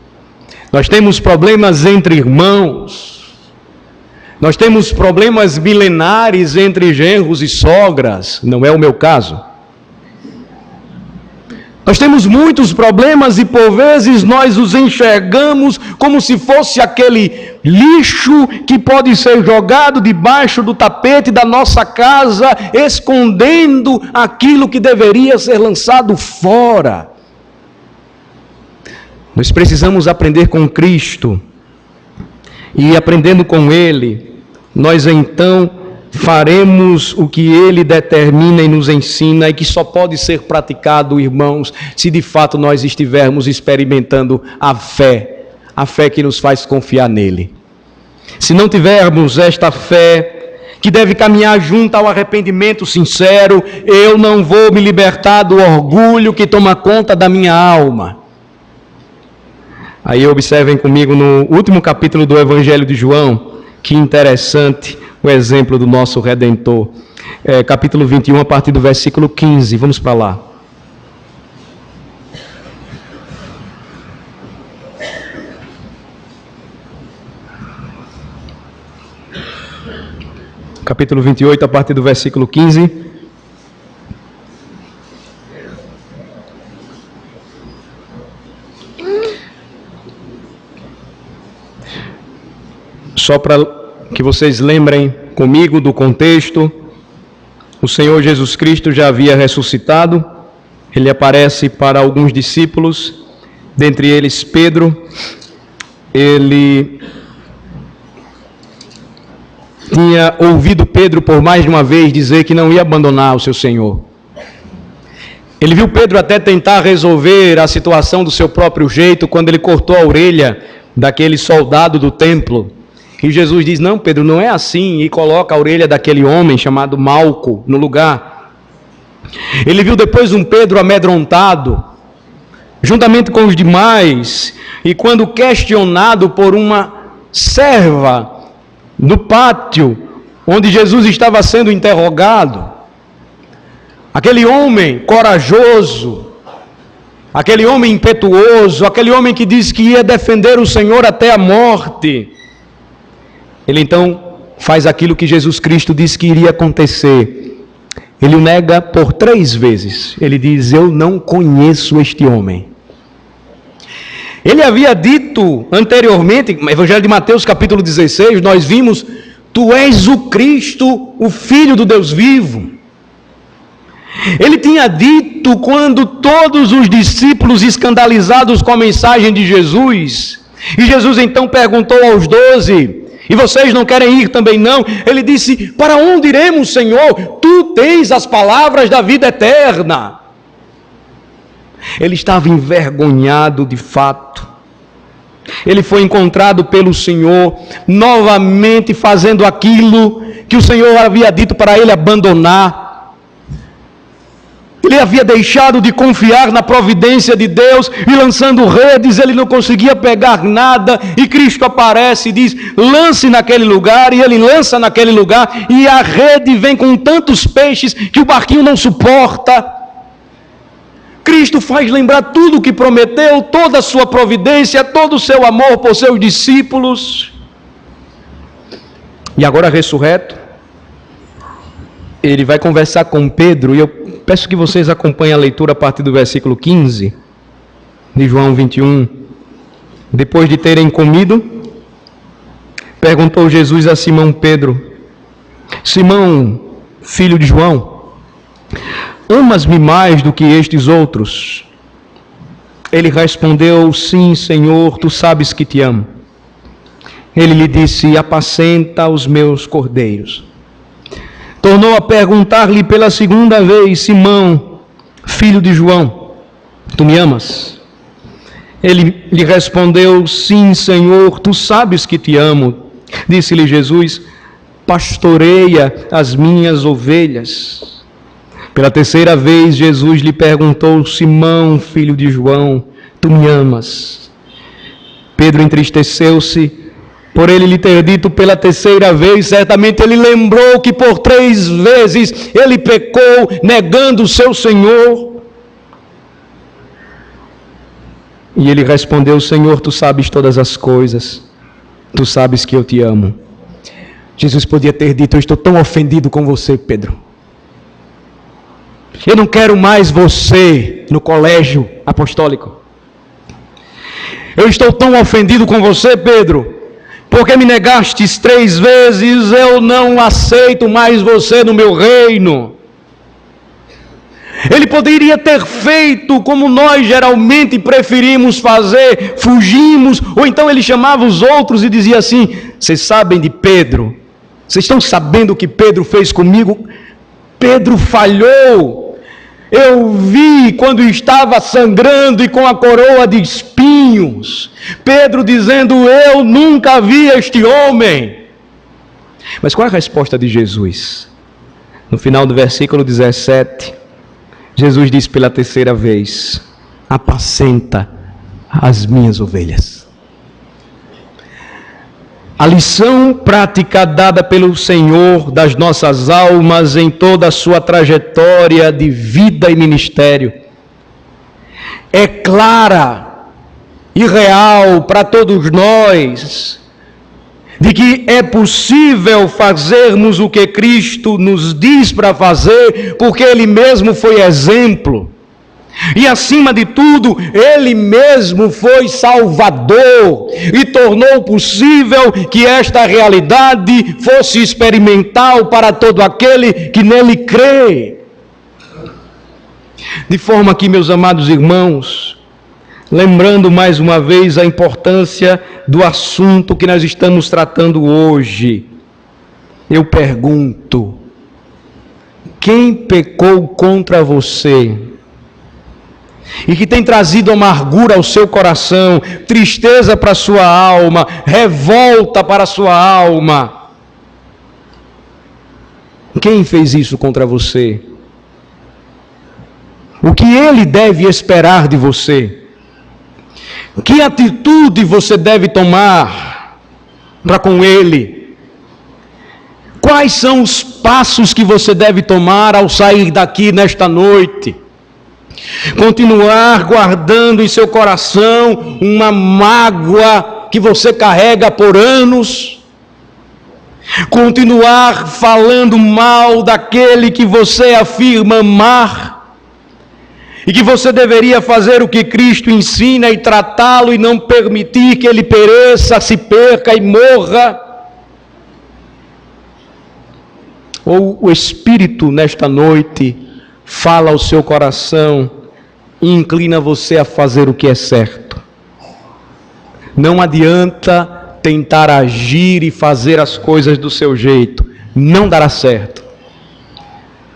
Nós temos problemas entre irmãos. Nós temos problemas milenares entre genros e sogras. Não é o meu caso. Nós temos muitos problemas e por vezes nós os enxergamos como se fosse aquele lixo que pode ser jogado debaixo do tapete da nossa casa, escondendo aquilo que deveria ser lançado fora. Nós precisamos aprender com Cristo e aprendendo com Ele, nós então faremos o que Ele determina e nos ensina, e que só pode ser praticado, irmãos, se de fato nós estivermos experimentando a fé que nos faz confiar nele. Se não tivermos esta fé, que deve caminhar junto ao arrependimento sincero, eu não vou me libertar do orgulho que toma conta da minha alma. Aí observem comigo no último capítulo do Evangelho de João, que interessante o exemplo do nosso Redentor. Capítulo 21, a partir do versículo 15. Vamos para lá. Capítulo 28, a partir do versículo 15. Só para que vocês lembrem comigo do contexto, o Senhor Jesus Cristo já havia ressuscitado. Ele aparece para alguns discípulos, dentre eles Pedro. Ele tinha ouvido Pedro por mais de uma vez dizer que não ia abandonar o seu Senhor. Ele viu Pedro até tentar resolver a situação do seu próprio jeito, quando ele cortou a orelha daquele soldado do templo. E Jesus diz: não, Pedro, não é assim, e coloca a orelha daquele homem chamado Malco no lugar. Ele viu depois um Pedro amedrontado, juntamente com os demais, e quando questionado por uma serva no pátio, onde Jesus estava sendo interrogado, aquele homem corajoso, aquele homem impetuoso, aquele homem que disse que ia defender o Senhor até a morte, ele então faz aquilo que Jesus Cristo disse que iria acontecer. Ele o nega por 3 vezes. Ele diz: eu não conheço este homem. Ele havia dito anteriormente, no Evangelho de Mateus capítulo 16, nós vimos: tu és o Cristo, o Filho do Deus vivo. Ele tinha dito quando todos os discípulos escandalizados com a mensagem de Jesus, e Jesus então perguntou aos 12, e vocês não querem ir também não? Ele disse: para onde iremos, Senhor? Tu tens as palavras da vida eterna. Ele estava envergonhado de fato. Ele foi encontrado pelo Senhor novamente fazendo aquilo que o Senhor havia dito para ele abandonar. Ele havia deixado de confiar na providência de Deus e lançando redes, ele não conseguia pegar nada, e Cristo aparece e diz: lance naquele lugar, e ele lança naquele lugar, e a rede vem com tantos peixes que o barquinho não suporta. Cristo faz lembrar tudo o que prometeu, toda a sua providência, todo o seu amor por seus discípulos. E agora ressurreto, ele vai conversar com Pedro, e eu peço que vocês acompanhem a leitura a partir do versículo 15 de João 21. Depois de terem comido, perguntou Jesus a Simão Pedro: Simão, filho de João, amas-me mais do que estes outros? Ele respondeu: sim, Senhor, tu sabes que te amo. Ele lhe disse: apacenta os meus cordeiros. Tornou a perguntar-lhe pela segunda vez: Simão, filho de João, tu me amas? Ele lhe respondeu: sim, Senhor, tu sabes que te amo. Disse-lhe Jesus: pastoreia as minhas ovelhas. Pela terceira vez, Jesus lhe perguntou: Simão, filho de João, tu me amas? Pedro entristeceu-se por ele lhe ter dito pela terceira vez. Certamente ele lembrou que por 3 vezes ele pecou, negando o seu Senhor. E ele respondeu: Senhor, tu sabes todas as coisas, tu sabes que eu te amo. Jesus podia ter dito: eu estou tão ofendido com você, Pedro. Eu não quero mais você no colégio apostólico. Eu estou tão ofendido com você, Pedro, porque me negastes 3 vezes, eu não aceito mais você no meu reino. Ele poderia ter feito como nós geralmente preferimos fazer, fugimos, ou então ele chamava os outros e dizia assim: vocês sabem de Pedro? Vocês estão sabendo o que Pedro fez comigo? Pedro falhou. Eu vi quando estava sangrando e com a coroa de espinhos. Pedro dizendo: eu nunca vi este homem. Mas qual é a resposta de Jesus? No final do versículo 17, Jesus diz pela terceira vez: apacenta as minhas ovelhas. A lição prática dada pelo Senhor das nossas almas em toda a sua trajetória de vida e ministério é clara e real para todos nós, de que é possível fazermos o que Cristo nos diz para fazer, porque Ele mesmo foi exemplo. E acima de tudo, Ele mesmo foi Salvador e tornou possível que esta realidade fosse experimental para todo aquele que nele crê. De forma que, meus amados irmãos, lembrando mais uma vez a importância do assunto que nós estamos tratando hoje, eu pergunto: quem pecou contra você e que tem trazido amargura ao seu coração, tristeza para a sua alma, revolta para a sua alma? Quem fez isso contra você? O que ele deve esperar de você? Que atitude você deve tomar para com ele? Quais são os passos que você deve tomar ao sair daqui nesta noite? Continuar guardando em seu coração uma mágoa que você carrega por anos? Continuar falando mal daquele que você afirma amar? e que você deveria fazer o que Cristo ensina e tratá-lo e não permitir que ele pereça, se perca e morra? Ou o Espírito nesta noite fala ao seu coração e inclina você a fazer o que é certo? Não adianta tentar agir e fazer as coisas do seu jeito, não dará certo.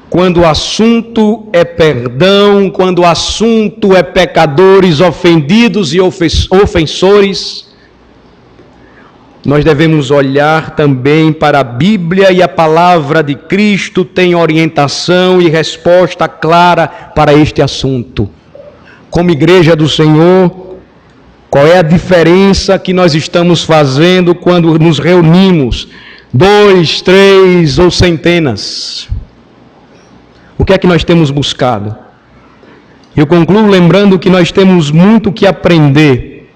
Quando o assunto é perdão, quando o assunto é pecadores ofendidos e ofensores, nós devemos olhar também para a Bíblia, e a palavra de Cristo tem orientação e resposta clara para este assunto. Como igreja do Senhor, qual é a diferença que nós estamos fazendo quando nos reunimos? 2, 3 ou centenas? O que é que nós temos buscado? Eu concluo lembrando que nós temos muito que aprender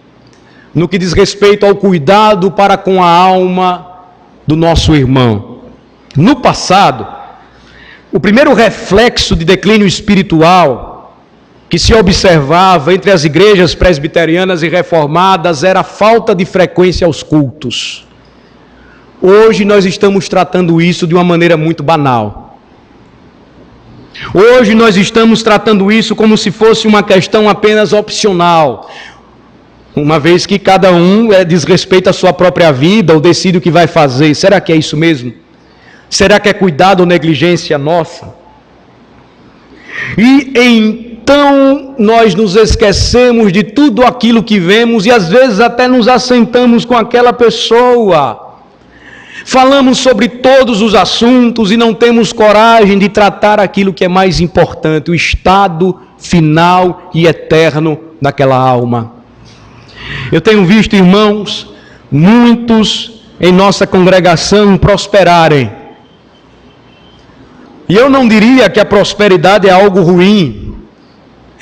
no que diz respeito ao cuidado para com a alma do nosso irmão. No passado, o primeiro reflexo de declínio espiritual que se observava entre as igrejas presbiterianas e reformadas era a falta de frequência aos cultos. Hoje nós estamos tratando isso de uma maneira muito banal. Hoje nós estamos tratando isso como se fosse uma questão apenas opcional, uma vez que cada um diz respeito à sua própria vida ou decide o que vai fazer. Será que é isso mesmo? Será que é cuidado ou negligência nossa? E então nós nos esquecemos de tudo aquilo que vemos e às vezes até nos assentamos com aquela pessoa. Falamos sobre todos os assuntos e não temos coragem de tratar aquilo que é mais importante, o estado final e eterno daquela alma. Eu tenho visto, irmãos, muitos em nossa congregação prosperarem. E eu não diria que a prosperidade é algo ruim,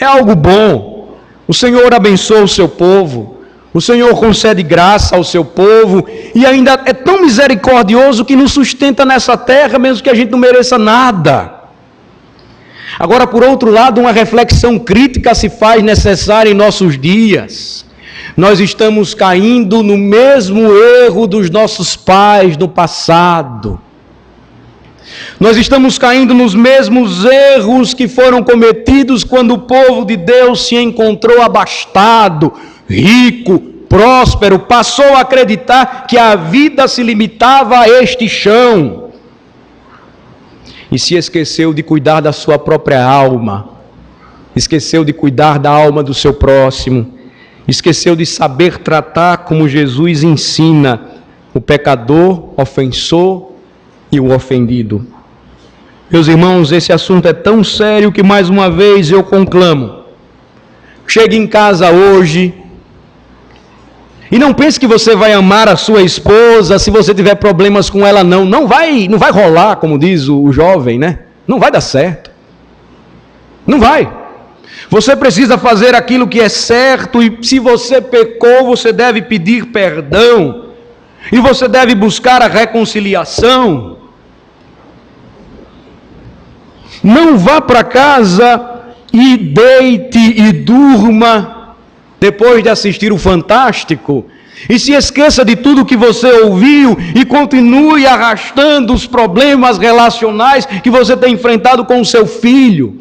é algo bom. O Senhor abençoa o seu povo. O Senhor concede graça ao seu povo e ainda é tão misericordioso que nos sustenta nessa terra, mesmo que a gente não mereça nada. Agora, por outro lado, uma reflexão crítica se faz necessária em nossos dias. Nós estamos caindo no mesmo erro dos nossos pais no passado. Nós estamos caindo nos mesmos erros que foram cometidos quando o povo de Deus se encontrou abastado, rico, próspero, passou a acreditar que a vida se limitava a este chão e se esqueceu de cuidar da sua própria alma, esqueceu de cuidar da alma do seu próximo, esqueceu de saber tratar como Jesus ensina o pecador, ofensor e o ofendido. Meus irmãos, esse assunto é tão sério que mais uma vez eu conclamo: chegue em casa hoje e não pense que você vai amar a sua esposa se você tiver problemas com ela, não. Não vai rolar, como diz o jovem, né? Não vai dar certo. Não vai. Você precisa fazer aquilo que é certo e se você pecou, você deve pedir perdão. E você deve buscar a reconciliação. Não vá para casa e deite e durma depois de assistir o Fantástico, e se esqueça de tudo que você ouviu e continue arrastando os problemas relacionais que você tem enfrentado com o seu filho.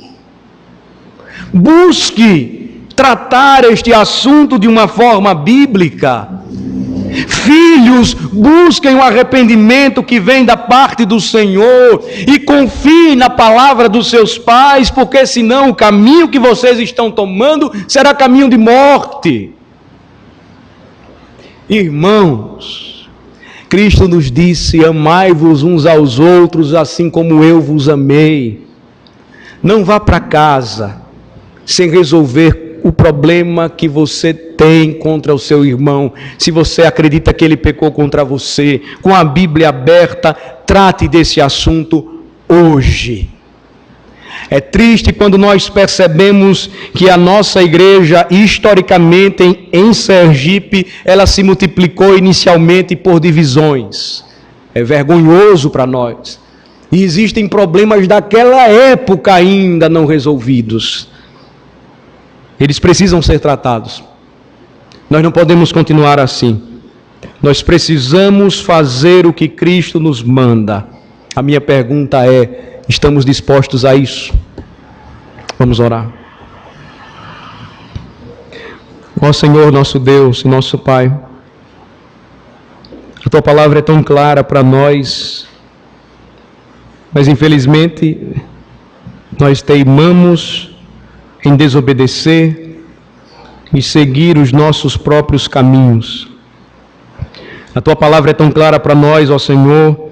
Busque tratar este assunto de uma forma bíblica. Filhos, busquem o arrependimento que vem da parte do Senhor e confiem na palavra dos seus pais, porque senão o caminho que vocês estão tomando será caminho de morte. Irmãos, Cristo nos disse: amai-vos uns aos outros assim como eu vos amei. Não vá para casa sem resolver o problema que você tem contra o seu irmão. Se você acredita que ele pecou contra você, com a Bíblia aberta, trate desse assunto hoje. É triste quando nós percebemos que a nossa igreja, historicamente em Sergipe, ela se multiplicou inicialmente por divisões. É vergonhoso para nós. E existem problemas daquela época ainda não resolvidos. Eles precisam ser tratados. Nós não podemos continuar assim. Nós precisamos fazer o que Cristo nos manda. A minha pergunta é: estamos dispostos a isso? Vamos orar. Ó Senhor, nosso Deus e nosso Pai, a Tua palavra é tão clara para nós, mas infelizmente nós teimamos em desobedecer e seguir os nossos próprios caminhos. A Tua palavra é tão clara para nós, ó Senhor,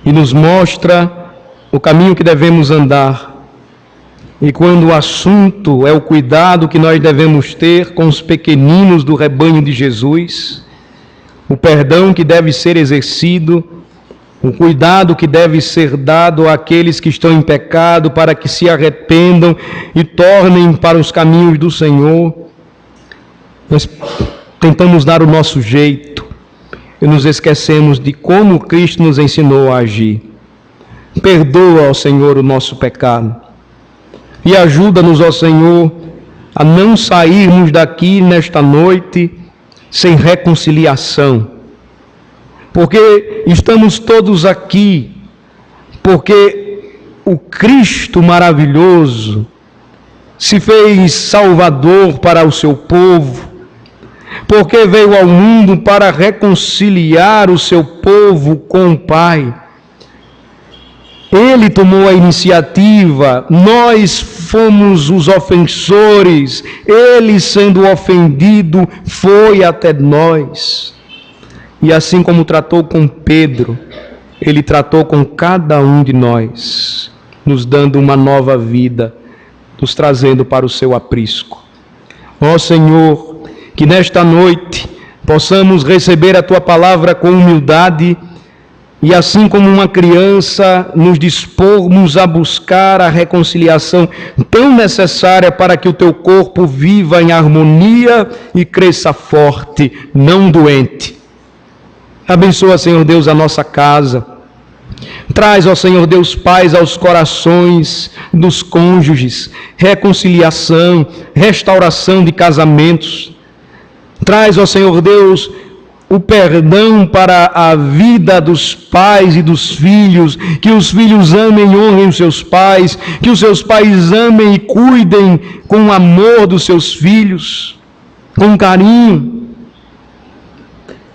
e nos mostra o caminho que devemos andar. E quando o assunto é o cuidado que nós devemos ter com os pequeninos do rebanho de Jesus, o perdão que deve ser exercido, o cuidado que deve ser dado àqueles que estão em pecado para que se arrependam e tornem para os caminhos do Senhor, nós tentamos dar o nosso jeito e nos esquecemos de como Cristo nos ensinou a agir. Perdoa, ó Senhor, o nosso pecado e ajuda-nos, ó Senhor, a não sairmos daqui nesta noite sem reconciliação, porque estamos todos aqui porque o Cristo maravilhoso se fez Salvador para o seu povo, porque veio ao mundo para reconciliar o seu povo com o Pai. Ele tomou a iniciativa, nós fomos os ofensores, ele, sendo ofendido, foi até nós. E assim como tratou com Pedro, ele tratou com cada um de nós, nos dando uma nova vida, nos trazendo para o seu aprisco. Ó Senhor, que nesta noite possamos receber a Tua palavra com humildade e assim como uma criança nos dispormos a buscar a reconciliação tão necessária para que o Teu corpo viva em harmonia e cresça forte, não doente. Abençoa, Senhor Deus, a nossa casa. Traz, ó Senhor Deus, paz aos corações dos cônjuges, reconciliação, restauração de casamentos. Traz, ó Senhor Deus, o perdão para a vida dos pais e dos filhos, que os filhos amem e honrem os seus pais, que os seus pais amem e cuidem com o amor dos seus filhos, com carinho.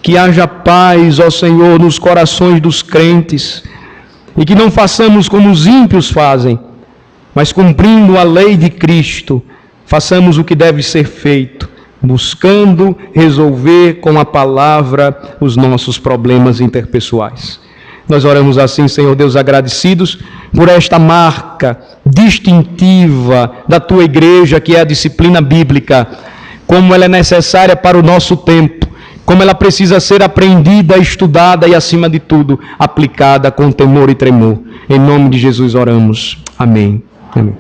Que haja paz, ó Senhor, nos corações dos crentes, e que não façamos como os ímpios fazem, mas cumprindo a lei de Cristo, façamos o que deve ser feito, buscando resolver com a palavra os nossos problemas interpessoais. Nós oramos assim, Senhor Deus, agradecidos por esta marca distintiva da Tua igreja, que é a disciplina bíblica, como ela é necessária para o nosso tempo, como ela precisa ser aprendida, estudada e, acima de tudo, aplicada com temor e tremor. Em nome de Jesus oramos. Amém. Amém.